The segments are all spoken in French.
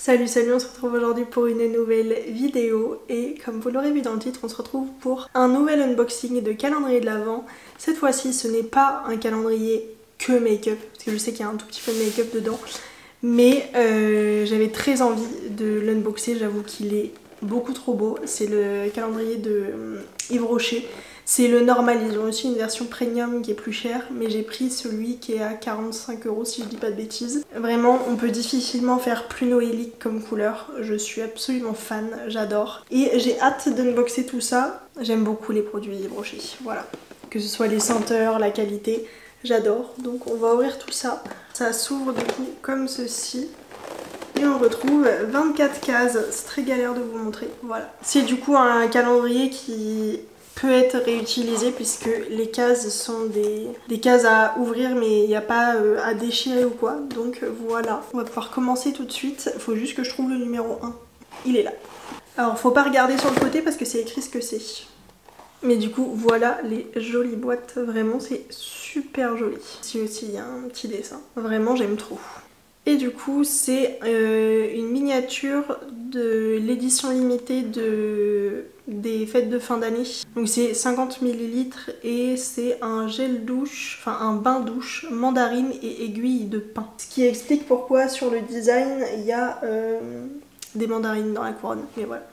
Salut, on se retrouve aujourd'hui pour une nouvelle vidéo et comme vous l'aurez vu dans le titre, on se retrouve pour un nouvel unboxing de calendrier de l'Avent. Cette fois-ci, ce n'est pas un calendrier que make-up, parce que je sais qu'il y a un tout petit peu de make-up dedans, mais j'avais très envie de l'unboxer, j'avoue qu'il est beaucoup trop beau. C'est le calendrier de Yves Rocher. C'est le normal, ils ont aussi une version premium qui est plus chère, mais j'ai pris celui qui est à 45 € si je dis pas de bêtises. Vraiment, on peut difficilement faire plus noélique comme couleur, je suis absolument fan, j'adore. Et j'ai hâte d'unboxer tout ça, j'aime beaucoup les produits Yves Rocher, voilà. Que ce soit les senteurs, la qualité, j'adore. Donc on va ouvrir tout ça. Ça s'ouvre du coup comme ceci. Et on retrouve 24 cases, c'est très galère de vous montrer, voilà. C'est du coup un calendrier qui peut être réutilisé puisque les cases sont des cases à ouvrir mais il n'y a pas à déchirer ou quoi. Donc voilà, on va pouvoir commencer tout de suite. Il faut juste que je trouve le numéro 1. Il est là. Alors faut pas regarder sur le côté parce que c'est écrit ce que c'est. Mais du coup voilà les jolies boîtes, vraiment c'est super joli. Ici aussi il y a un petit dessin, vraiment j'aime trop. Et du coup c'est une miniature de l'édition limitée des fêtes de fin d'année. Donc c'est 50 ml et c'est un gel douche, enfin un bain douche, mandarine et aiguille de pin. Ce qui explique pourquoi sur le design il y a des mandarines dans la couronne, mais voilà.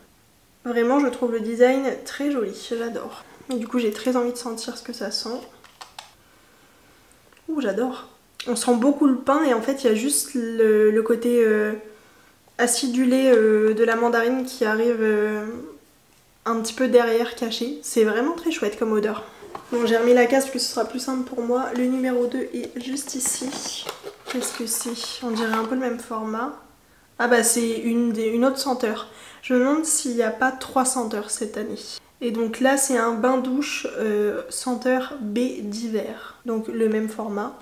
Vraiment je trouve le design très joli, j'adore. Et du coup j'ai très envie de sentir ce que ça sent. Ouh j'adore. On sent beaucoup le pain et en fait il y a juste le côté acidulé de la mandarine qui arrive un petit peu derrière caché. C'est vraiment très chouette comme odeur. Bon j'ai remis la case parce que ce sera plus simple pour moi. Le numéro 2 est juste ici. Qu'est-ce que c'est? On dirait un peu le même format. Ah bah c'est une autre senteur. Je me demande s'il n'y a pas 3 senteurs cette année. Et donc là c'est un bain douche senteur baie d'hiver. Donc le même format.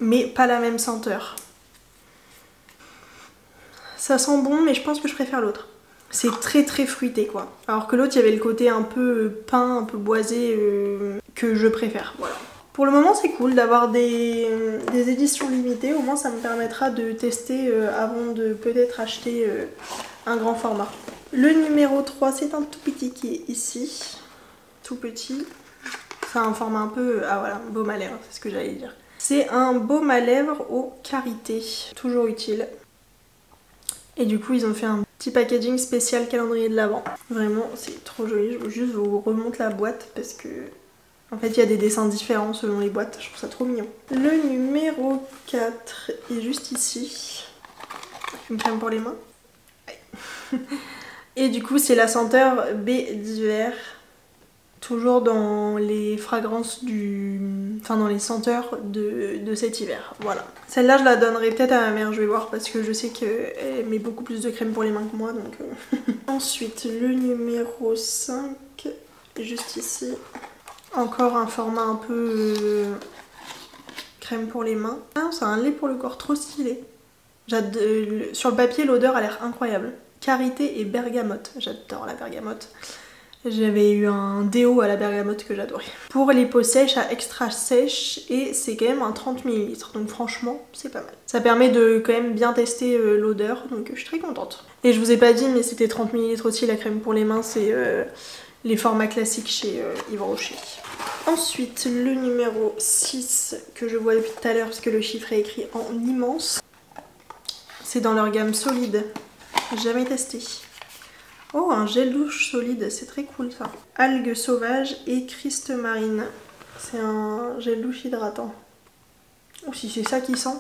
Mais pas la même senteur. Ça sent bon mais je pense que je préfère l'autre. C'est très fruité quoi. Alors que l'autre il y avait le côté un peu pain, un peu boisé que je préfère. Voilà. Pour le moment c'est cool d'avoir des éditions limitées, au moins ça me permettra de tester avant de peut-être acheter un grand format. Le numéro 3 c'est un tout petit qui est ici. Tout petit. C'est un format un peu... Ah voilà, baume à lèvres, c'est ce que j'allais dire. C'est un baume à lèvres aux Karité, toujours utile. Et du coup ils ont fait un petit packaging spécial calendrier de l'Avent. Vraiment c'est trop joli, je veux juste vous remonter la boîte parce que en fait il y a des dessins différents selon les boîtes, je trouve ça trop mignon. Le numéro 4 est juste ici. Une crème pour les mains. Et du coup c'est la senteur baie d'hiver. Toujours dans les fragrances enfin dans les senteurs de cet hiver, voilà. Celle-là je la donnerai peut-être à ma mère, je vais voir parce que je sais qu'elle met beaucoup plus de crème pour les mains que moi donc... Ensuite le numéro 5, juste ici. Encore un format un peu crème pour les mains. Ah c'est un lait pour le corps, trop stylé. Sur le papier l'odeur a l'air incroyable. Karité et bergamote, j'adore la bergamote. J'avais eu un déo à la bergamote que j'adorais. Pour les peaux sèches à extra sèche et c'est quand même un 30 ml. Donc franchement c'est pas mal. Ça permet de quand même bien tester l'odeur donc je suis très contente. Et je vous ai pas dit mais c'était 30 ml aussi la crème pour les mains. C'est les formats classiques chez Yves Rocher. Ensuite le numéro 6 que je vois depuis tout à l'heure parce que le chiffre est écrit en immense. C'est dans leur gamme solide. Jamais testé. Oh, un gel douche solide, c'est très cool ça. Algues sauvages et Christ marine. C'est un gel douche hydratant. Oh, si c'est ça qui sent.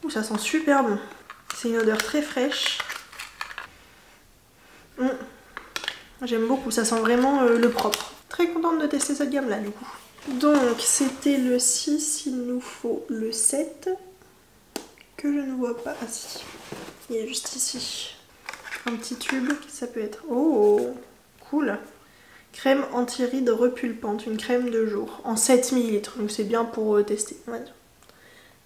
Oh, ça sent super bon. C'est une odeur très fraîche. J'aime beaucoup, ça sent vraiment le propre. Très contente de tester cette gamme là du coup. Donc, c'était le 6, il nous faut le 7. Que je ne vois pas. Ah si, il est juste ici. Un petit tube, ça peut être... Oh, cool. Crème anti-rides repulpante, une crème de jour, en 7 ml, donc c'est bien pour tester, on va dire.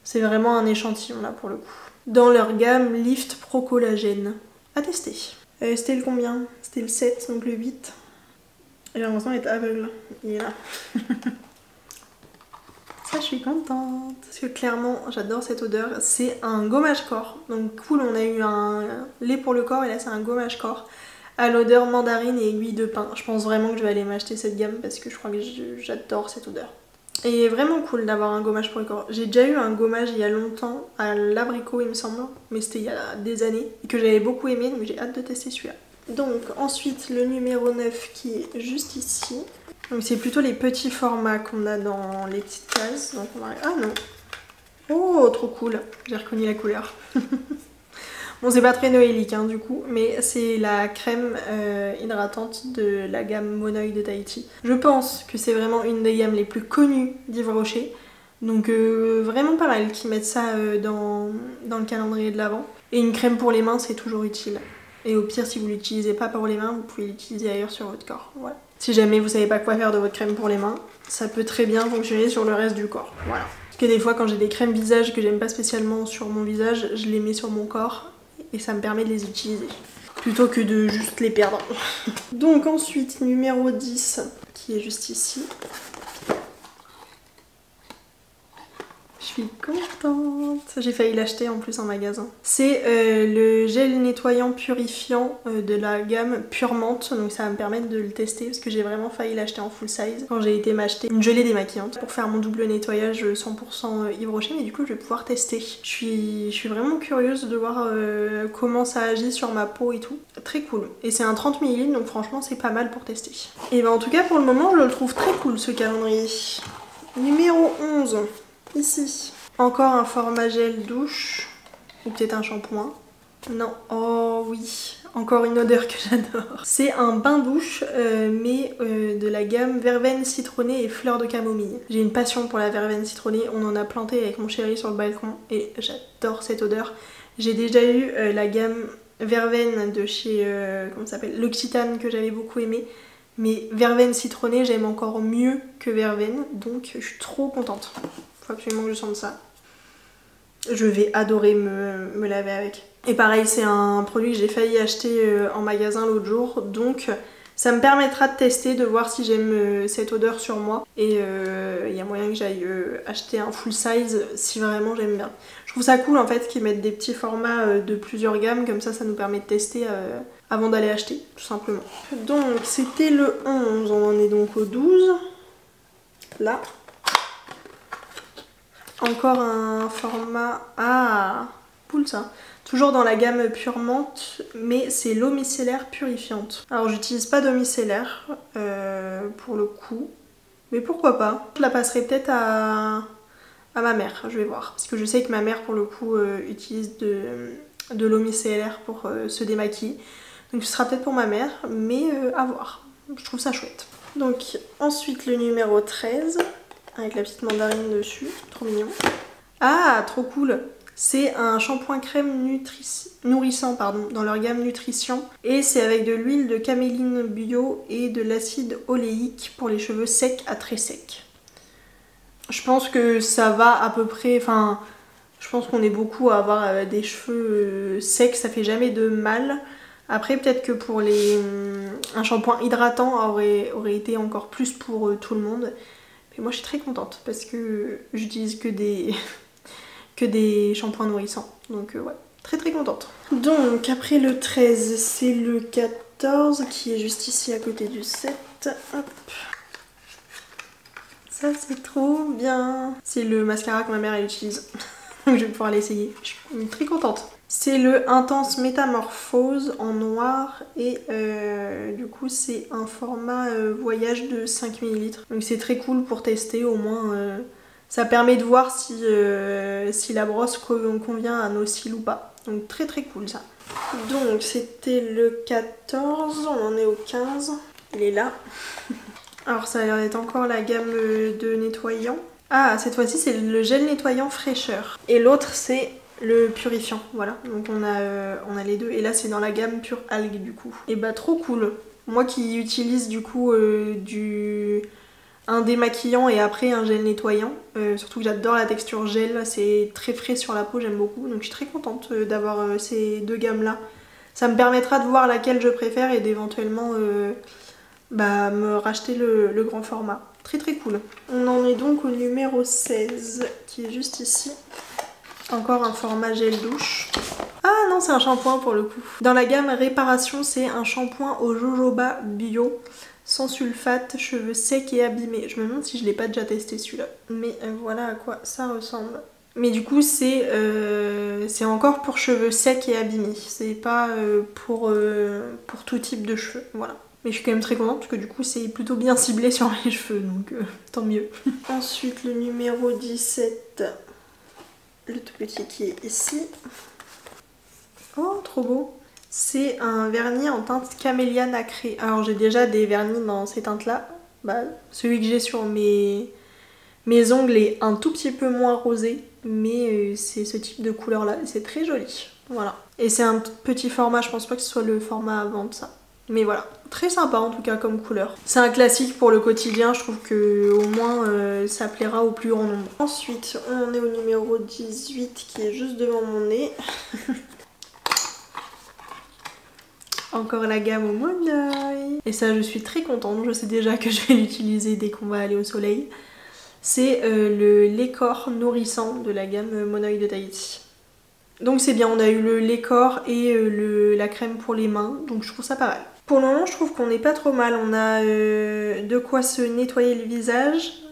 C'est vraiment un échantillon là pour le coup. Dans leur gamme Lift Pro Collagène. À tester. C'était le combien? C'était le 7, donc le 8. J'ai l'impression d'être aveugle. Il est là. Ça, je suis contente. Parce que clairement, j'adore cette odeur. C'est un gommage corps. Donc cool, on a eu un lait pour le corps et là c'est un gommage corps à l'odeur mandarine et aiguille de pin. Je pense vraiment que je vais aller m'acheter cette gamme parce que je crois que j'adore cette odeur. Et vraiment cool d'avoir un gommage pour le corps. J'ai déjà eu un gommage il y a longtemps à l'abricot il me semble, mais c'était il y a des années et que j'avais beaucoup aimé, donc j'ai hâte de tester celui-là. Donc ensuite le numéro 9 qui est juste ici. Donc c'est plutôt les petits formats qu'on a dans les petites cases. Donc on va... Ah non. Oh trop cool, j'ai reconnu la couleur. Bon c'est pas très noélique hein, du coup, mais c'est la crème hydratante de la gamme Monoï de Tahiti. Je pense que c'est vraiment une des gammes les plus connues d'Yves Rocher. Donc vraiment pas mal qu'ils mettent ça dans le calendrier de l'Avent. Et une crème pour les mains c'est toujours utile. Et au pire si vous l'utilisez pas pour les mains, vous pouvez l'utiliser ailleurs sur votre corps. Voilà. Si jamais vous savez pas quoi faire de votre crème pour les mains, ça peut très bien fonctionner sur le reste du corps. Voilà. Parce que des fois quand j'ai des crèmes visage que j'aime pas spécialement sur mon visage, je les mets sur mon corps. Et ça me permet de les utiliser plutôt que de juste les perdre. Donc ensuite numéro 10 qui est juste ici. Je suis contente. J'ai failli l'acheter en plus en magasin. C'est le gel nettoyant purifiant de la gamme Pure Menthe. Donc ça va me permettre de le tester parce que j'ai vraiment failli l'acheter en full size quand j'ai été m'acheter une gelée démaquillante pour faire mon double nettoyage 100% Yves Rocher. Mais du coup je vais pouvoir tester. Je suis vraiment curieuse de voir comment ça agit sur ma peau et tout. Très cool. Et c'est un 30 ml donc franchement c'est pas mal pour tester. Et ben en tout cas pour le moment je le trouve très cool ce calendrier. Numéro 11. Ici, encore un format gel douche, ou peut-être un shampoing. Non, oh oui, encore une odeur que j'adore. C'est un bain douche, mais de la gamme verveine citronnée et fleurs de camomille. J'ai une passion pour la verveine citronnée, on en a planté avec mon chéri sur le balcon et j'adore cette odeur. J'ai déjà eu la gamme verveine de chez, comment ça s'appelle, L'Occitane que j'avais beaucoup aimé. Mais verveine citronnée, j'aime encore mieux que verveine, donc je suis trop contente. Faut absolument que je sente ça. Je vais adorer me laver avec. Et pareil, c'est un produit que j'ai failli acheter en magasin l'autre jour, donc ça me permettra de tester, de voir si j'aime cette odeur sur moi. Et il y a moyen que j'aille acheter un full size si vraiment j'aime bien. Je trouve ça cool en fait qu'ils mettent des petits formats de plusieurs gammes, comme ça nous permet de tester avant d'aller acheter, tout simplement. Donc c'était le 11, on en est donc au 12. Là. Encore un format... Ah, cool ça. Toujours dans la gamme Pure Menthe, mais c'est l'eau micellaire purifiante. Alors j'utilise pas d'eau micellaire pour le coup, mais pourquoi pas. Je la passerai peut-être à ma mère, je vais voir. Parce que je sais que ma mère pour le coup utilise de l'eau micellaire pour se démaquiller. Donc ce sera peut-être pour ma mère, mais à voir. Je trouve ça chouette. Donc ensuite le numéro 13. Avec la petite mandarine dessus, trop mignon. Ah, trop cool. C'est un shampoing crème nourrissant dans leur gamme Nutrition. Et c'est avec de l'huile de caméline bio et de l'acide oléique pour les cheveux secs à très secs. Je pense que ça va à peu près... Enfin, je pense qu'on est beaucoup à avoir des cheveux secs, ça fait jamais de mal. Après, peut-être que pour un shampoing hydratant aurait été encore plus pour tout le monde. Et moi je suis très contente parce que j'utilise que des shampoings nourrissants. Donc ouais, très très contente. Donc après le 13, c'est le 14 qui est juste ici à côté du 7. Hop. Ça c'est trop bien. C'est le mascara que ma mère elle utilise. Donc je vais pouvoir l'essayer. Je suis très contente. C'est le Intense Métamorphose en noir et du coup c'est un format voyage de 5 ml. Donc c'est très cool pour tester, au moins ça permet de voir si la brosse convient à nos cils ou pas. Donc très très cool ça. Donc c'était le 14, on en est au 15, il est là. Alors ça a l'air d'être encore la gamme de nettoyant. Ah, cette fois-ci c'est le gel nettoyant fraîcheur. Et l'autre c'est le purifiant, voilà. Donc on a les deux. Et là c'est dans la gamme pure algue du coup. Et bah trop cool. Moi qui utilise du coup un démaquillant et après un gel nettoyant. Surtout que j'adore la texture gel, c'est très frais sur la peau, j'aime beaucoup. Donc je suis très contente d'avoir ces deux gammes là. Ça me permettra de voir laquelle je préfère et d'éventuellement me racheter le grand format Très très cool. On en est donc au numéro 16 qui est juste ici. Encore un format gel douche. Ah non, c'est un shampoing pour le coup. Dans la gamme réparation, c'est un shampoing au jojoba bio. Sans sulfate, cheveux secs et abîmés. Je me demande si je l'ai pas déjà testé celui-là. Mais voilà à quoi ça ressemble. Mais du coup c'est encore pour cheveux secs et abîmés. C'est pas pour tout type de cheveux. Voilà. Mais je suis quand même très contente parce que du coup c'est plutôt bien ciblé sur les cheveux. Donc tant mieux. Ensuite le numéro 17. Le tout petit qui est ici. Oh trop beau. C'est un vernis en teinte camélia nacré. Alors j'ai déjà des vernis dans ces teintes là. Bah, celui que j'ai sur mes ongles est un tout petit peu moins rosé. Mais c'est ce type de couleur là. C'est très joli. Voilà. Et c'est un petit format. Je pense pas que ce soit le format avant de ça. Mais voilà. Très sympa en tout cas comme couleur. C'est un classique pour le quotidien. Je trouve que au moins ça plaira au plus grand nombre. Ensuite on est au numéro 18 qui est juste devant mon nez. Encore la gamme au Monoï. Et ça je suis très contente, je sais déjà que je vais l'utiliser dès qu'on va aller au soleil. C'est le lait corps nourrissant de la gamme Monoï de Tahiti. Donc c'est bien, on a eu le lait corps et la crème pour les mains, donc je trouve ça pas mal. Pour le moment je trouve qu'on n'est pas trop mal, on a de quoi se nettoyer le visage.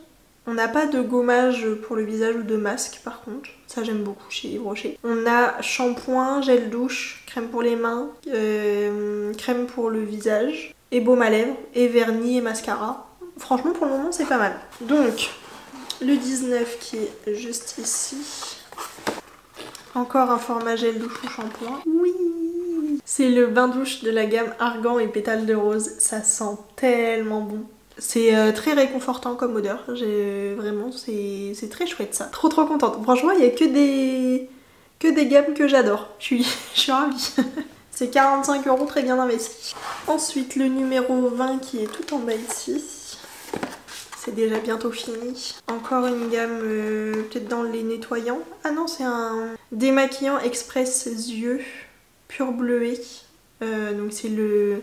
On n'a pas de gommage pour le visage ou de masque par contre, ça j'aime beaucoup chez Yves Rocher. On a shampoing, gel douche, crème pour les mains, crème pour le visage, et baume à lèvres, et vernis et mascara. Franchement pour le moment c'est pas mal. Donc le 19 qui est juste ici. Encore un format gel douche ou shampoing. Oui. C'est le bain douche de la gamme Argan et pétales de rose, ça sent tellement bon. C'est très réconfortant comme odeur, vraiment c'est très chouette ça. Trop contente. Franchement il n'y a que des gammes que j'adore. Je suis ravie. C'est 45 €, très bien investi. Ensuite le numéro 20 qui est tout en bas ici. C'est déjà bientôt fini. Encore une gamme peut-être dans les nettoyants. Ah non c'est un démaquillant express yeux pur bleuet. Donc c'est le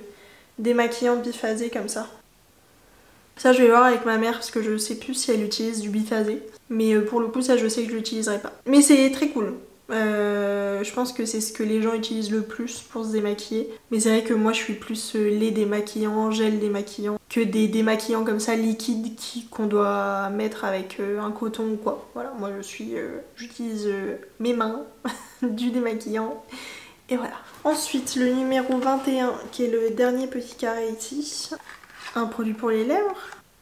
démaquillant biphasé comme ça. Ça je vais voir avec ma mère parce que je sais plus si elle utilise du biphasé. Mais pour le coup ça je sais que je l'utiliserai pas. Mais c'est très cool. Je pense que c'est ce que les gens utilisent le plus pour se démaquiller. Mais c'est vrai que moi je suis plus lait démaquillant, gel démaquillant que des démaquillants comme ça liquides qu'on doit mettre avec un coton ou quoi. Voilà, moi j'utilise mes mains, du démaquillant et voilà. Ensuite le numéro 21 qui est le dernier petit carré ici. Un produit pour les lèvres.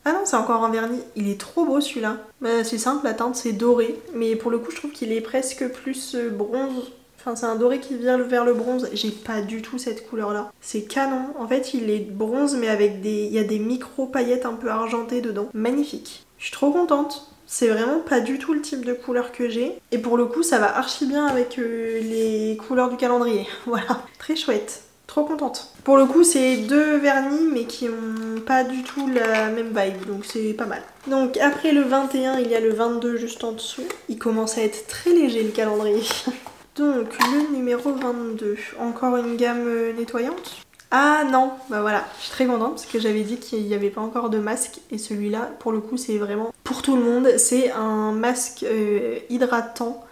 Ah non, c'est encore un vernis. Il est trop beau celui-là. Bah, c'est simple, la teinte c'est doré. Mais pour le coup, je trouve qu'il est presque plus bronze. Enfin, c'est un doré qui vient vers le bronze. J'ai pas du tout cette couleur-là. C'est canon. En fait, il est bronze, mais avec il y a des micro-paillettes un peu argentées dedans. Magnifique. Je suis trop contente. C'est vraiment pas du tout le type de couleur que j'ai. Et pour le coup, ça va archi bien avec les couleurs du calendrier. Voilà. Très chouette. Trop contente. Pour le coup c'est deux vernis mais qui ont pas du tout la même vibe donc c'est pas mal. Donc après le 21 il y a le 22 juste en dessous. Il commence à être très léger le calendrier. Donc le numéro 22. Encore une gamme nettoyante. Ah non, bah voilà, je suis très contente parce que j'avais dit qu'il n'y avait pas encore de masque et celui-là pour le coup c'est vraiment pour tout le monde. C'est un masque hydratant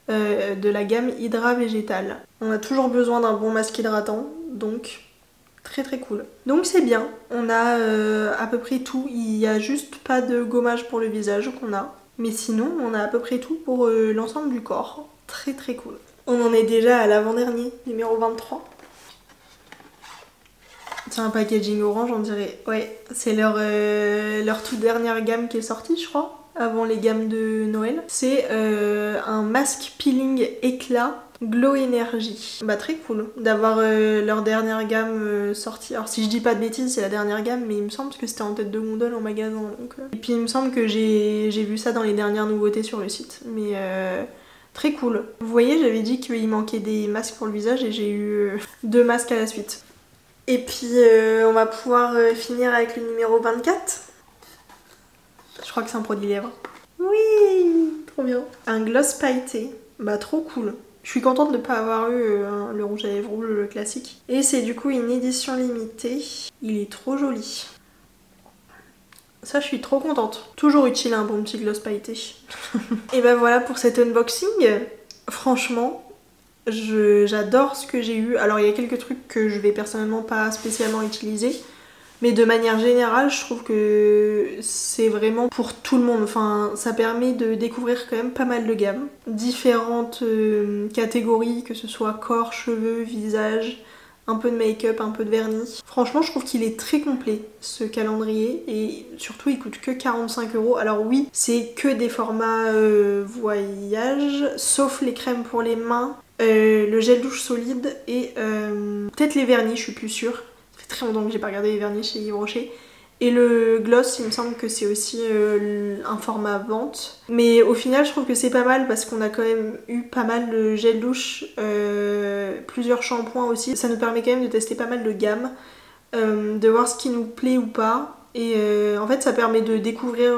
de la gamme Hydra Végétal. On a toujours besoin d'un bon masque hydratant, donc très cool. Donc c'est bien, on a à peu près tout, il n'y a juste pas de gommage pour le visage qu'on a, mais sinon on a à peu près tout pour l'ensemble du corps. Très cool. On en est déjà à l'avant-dernier, numéro 23. C'est un packaging orange on dirait, ouais, c'est leur toute dernière gamme qui est sortie je crois. Avant les gammes de Noël. C'est un masque peeling éclat Glow Energy. Bah très cool d'avoir leur dernière gamme sortie. Alors si je dis pas de bêtises c'est la dernière gamme mais il me semble que c'était en tête de gondole en magasin. Donc, Et puis il me semble que j'ai vu ça dans les dernières nouveautés sur le site. Mais très cool. Vous voyez j'avais dit qu'il manquait des masques pour le visage et j'ai eu 2 masques à la suite. Et puis on va pouvoir finir avec le numéro 24. Je crois que c'est un produit lèvres. Oui, trop bien. Un gloss pailleté. Bah trop cool. Je suis contente de ne pas avoir eu le rouge à lèvres rouge, le classique. Et c'est du coup une édition limitée. Il est trop joli. Ça je suis trop contente. Toujours utile un bon petit gloss pailleté. Et ben voilà pour cet unboxing. Franchement, j'adore ce que j'ai eu. Alors il y a quelques trucs que je vais personnellement pas spécialement utiliser. Mais de manière générale, je trouve que c'est vraiment pour tout le monde. Enfin, ça permet de découvrir quand même pas mal de gammes. Différentes catégories, que ce soit corps, cheveux, visage, un peu de make-up, un peu de vernis. Franchement, je trouve qu'il est très complet, ce calendrier. Et surtout, il coûte que 45 €. Alors oui, c'est que des formats voyage, sauf les crèmes pour les mains, le gel douche solide et peut-être les vernis, je suis plus sûre. Ça fait très longtemps que j'ai pas regardé les vernis chez Yves Rocher. Et le gloss, il me semble que c'est aussi un format vente. Mais au final, je trouve que c'est pas mal parce qu'on a quand même eu pas mal de gel douche, plusieurs shampoings aussi. Ça nous permet quand même de tester pas mal de gammes, de voir ce qui nous plaît ou pas. Et en fait, ça permet de découvrir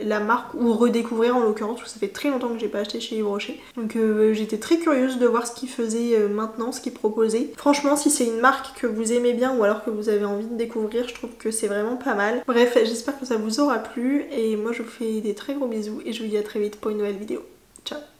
la marque, ou redécouvrir en l'occurrence, parce que ça fait très longtemps que j'ai pas acheté chez Yves Rocher. Donc j'étais très curieuse de voir ce qu'ils faisaient maintenant, ce qu'ils proposaient. Franchement, si c'est une marque que vous aimez bien ou alors que vous avez envie de découvrir, je trouve que c'est vraiment pas mal. Bref, j'espère que ça vous aura plu et moi je vous fais des très gros bisous et je vous dis à très vite pour une nouvelle vidéo. Ciao!